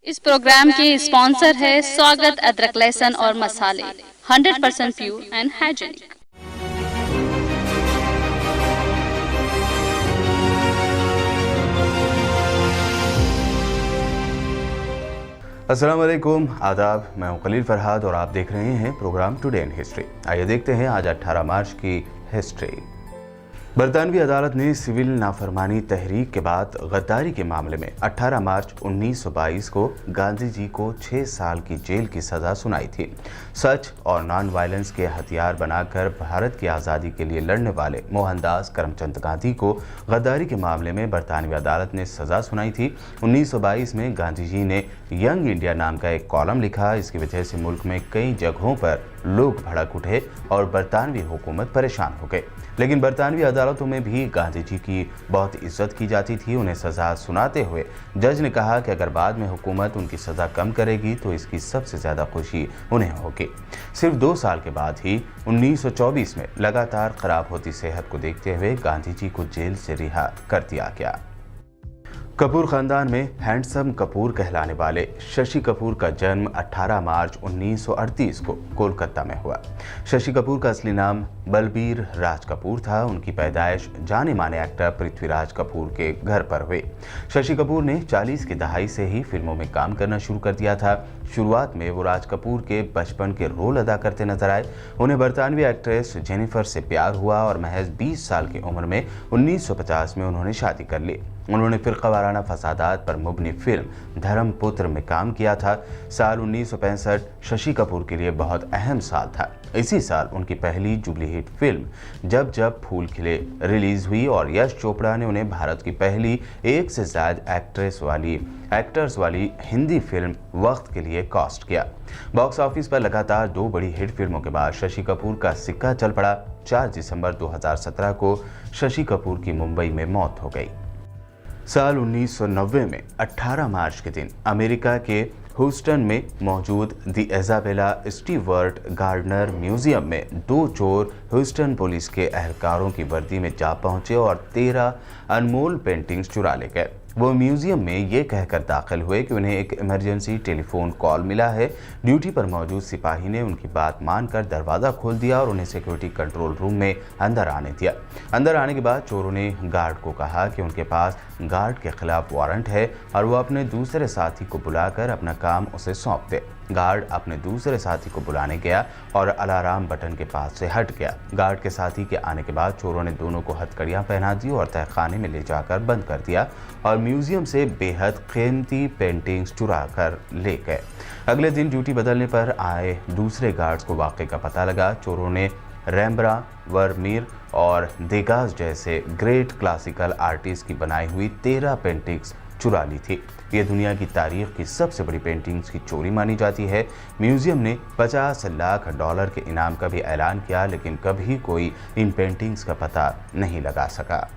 इस प्रोग्राम के स्पॉन्सर है स्वागत अदरक लहसुन और मसाले 100% प्योर एंड हाइजीनिक। अस्सलाम वालेकुम, आदाब। मैं हूं खलील फरहाद और आप देख रहे हैं प्रोग्राम टुडे इन हिस्ट्री। आइए देखते हैं आज 18 मार्च की हिस्ट्री। बरतानवी अदालत ने सिविल नाफरमानी तहरीक के बाद गद्दारी के मामले में 18 मार्च 1922 को गांधी जी को 6 साल की जेल की सज़ा सुनाई थी। सच और नॉन वायलेंस के हथियार बनाकर भारत की आज़ादी के लिए लड़ने वाले मोहनदास करमचंद गांधी को गद्दारी के मामले में बरतानवी अदालत ने सज़ा सुनाई थी। 1922 में गांधी जी ने यंग इंडिया नाम का एक कॉलम लिखा। इसकी वजह से मुल्क में कई जगहों पर लोग भड़क उठे और बरतानवी हुकूमत परेशान हो गई। लेकिन बरतानवी अदालतों में भी गांधी जी की बहुत इज्जत की जाती थी। उन्हें सज़ा सुनाते हुए जज ने कहा कि अगर बाद में हुकूमत उनकी सज़ा कम करेगी तो इसकी सबसे ज़्यादा खुशी उन्हें होगी। सिर्फ 2 साल के बाद ही 1924 में लगातार खराब होती सेहत को देखते हुए गांधी जी को जेल से रिहा कर दिया गया। कपूर खानदान में हैंडसम कपूर कहलाने वाले शशि कपूर का जन्म 18 मार्च 1938 को कोलकाता में हुआ। शशि कपूर का असली नाम बलबीर राज कपूर था। उनकी पैदाइश जाने माने एक्टर पृथ्वीराज कपूर के घर पर हुई। शशि कपूर ने 40 की दहाई से ही फिल्मों में काम करना शुरू कर दिया था। शुरुआत में वो राज कपूर के बचपन के रोल अदा करते नजर आए। उन्हें बरतानवी एक्ट्रेस जेनिफर से प्यार हुआ और महज 20 साल की उम्र में 1950 में उन्होंने शादी कर ली। उन्होंने फिरकावाराना फसादात पर मुबनी फिल्म धर्मपुत्र में काम किया था। साल 1965 शशि कपूर के लिए बहुत अहम साल था। इसी साल उनकी पहली जुबली हिट फिल्म जब जब फूल खिले रिलीज हुई और यश चोपड़ा ने उन्हें भारत की पहली एक से ज्यादा एक्टर्स वाली हिंदी फिल्म वक्त के लिए कास्ट किया। बॉक्स ऑफिस पर लगातार 2 बड़ी हिट फिल्मों के बाद शशि कपूर का सिक्का चल पड़ा। 4 दिसंबर 2017 को शशि कपूर की मुंबई में मौत हो गई। साल 1990 में 18 मार्च के दिन अमेरिका के ह्यूस्टन में मौजूद दी इजाबेला स्टीवर्ट गार्डनर म्यूजियम में 2 चोर ह्यूस्टन पुलिस के एहलकारों की वर्दी में जा पहुंचे और 13 अनमोल पेंटिंग्स चुरा ले गए। वो म्यूजियम में ये कहकर दाखिल हुए कि उन्हें एक इमरजेंसी टेलीफोन कॉल मिला है। ड्यूटी पर मौजूद सिपाही ने उनकी बात मानकर दरवाज़ा खोल दिया और उन्हें सिक्योरिटी कंट्रोल रूम में अंदर आने दिया। अंदर आने के बाद चोरों ने गार्ड को कहा कि उनके पास गार्ड के खिलाफ वारंट है और वो अपने दूसरे साथी को बुलाकर अपना काम उसे सौंप दे। गार्ड अपने दूसरे साथी को बुलाने गया और अलार्म बटन के पास से हट गया। गार्ड के साथी के आने के बाद चोरों ने दोनों को हथकड़ियां पहना दी और तहखाने में ले जाकर बंद कर दिया और म्यूजियम से बेहद कीमती पेंटिंग्स चुरा कर ले गए। अगले दिन ड्यूटी बदलने पर आए दूसरे गार्ड्स को वाक़े का पता लगा। चोरों ने रैम्ब्रा, वर्मीर और देगास जैसे ग्रेट क्लासिकल आर्टिस्ट की बनाई हुई 13 पेंटिंग्स चुरा ली थी। ये दुनिया की तारीख की सबसे बड़ी पेंटिंग्स की चोरी मानी जाती है। म्यूजियम ने $50 लाख के इनाम का भी ऐलान किया, लेकिन कभी कोई इन पेंटिंग्स का पता नहीं लगा सका।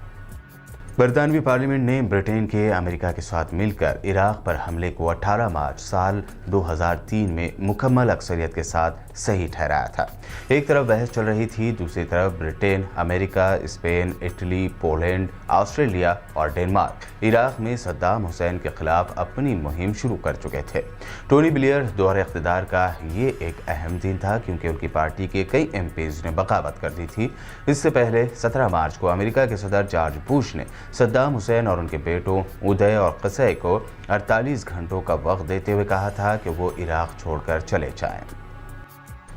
बरतानवी पार्लियामेंट ने ब्रिटेन के अमेरिका के साथ मिलकर इराक पर हमले को 18 मार्च साल 2003 में मुकम्मल अक्सरियत के साथ सही ठहराया था। एक तरफ बहस चल रही थी, दूसरी तरफ Britain, America, Spain, Italy, Poland, Australia और डेनमार्क इराक में सद्दाम हुसैन के खिलाफ अपनी मुहिम शुरू कर चुके थे। टोनी ब्लेयर दौरे इख्तिदार का ये एक अहम दिन था क्योंकि उनकी पार्टी के कई एमपीज ने बगावत कर दी थी। इससे पहले 17 मार्च को अमेरिका के सदर जॉर्ज बुश ने सद्दाम हुसैन और उनके बेटों उदय और कसै को 48 घंटों का वक्त देते हुए कहा था कि वो इराक छोड़कर चले जाएं।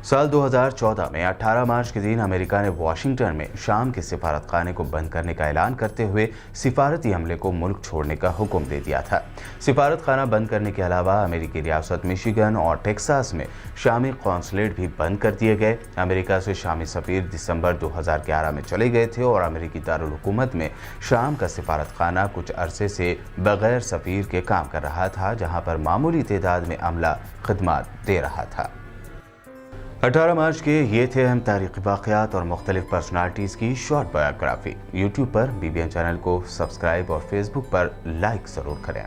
साल 2014 में 18 मार्च के दिन अमेरिका ने वाशिंगटन में शाम के सिफारतखाने को बंद करने का ऐलान करते हुए सिफारती हमले को मुल्क छोड़ने का हुक्म दे दिया था। सिफारतखाना बंद करने के अलावा अमेरिकी रियासत मिशिगन और टेक्सास में शामी कौंसलेट भी बंद कर दिए गए। अमेरिका से शामी सफीर दिसंबर 2011 में चले गए थे और अमेरिकी दारुल हुकूमत में शाम का सिफारतखाना कुछ अरसे से बगैर सफीर के काम कर रहा था, जहाँ पर मामूली तादाद में अमला खिदमत दे रहा था। 18 मार्च के ये थे अहम तारीखी वाक़यात और मुख्तलिफ पर्सनालिटीज़ की शॉर्ट बायोग्राफी। यूट्यूब पर BBN चैनल को सब्सक्राइब और फेसबुक पर लाइक ज़रूर करें।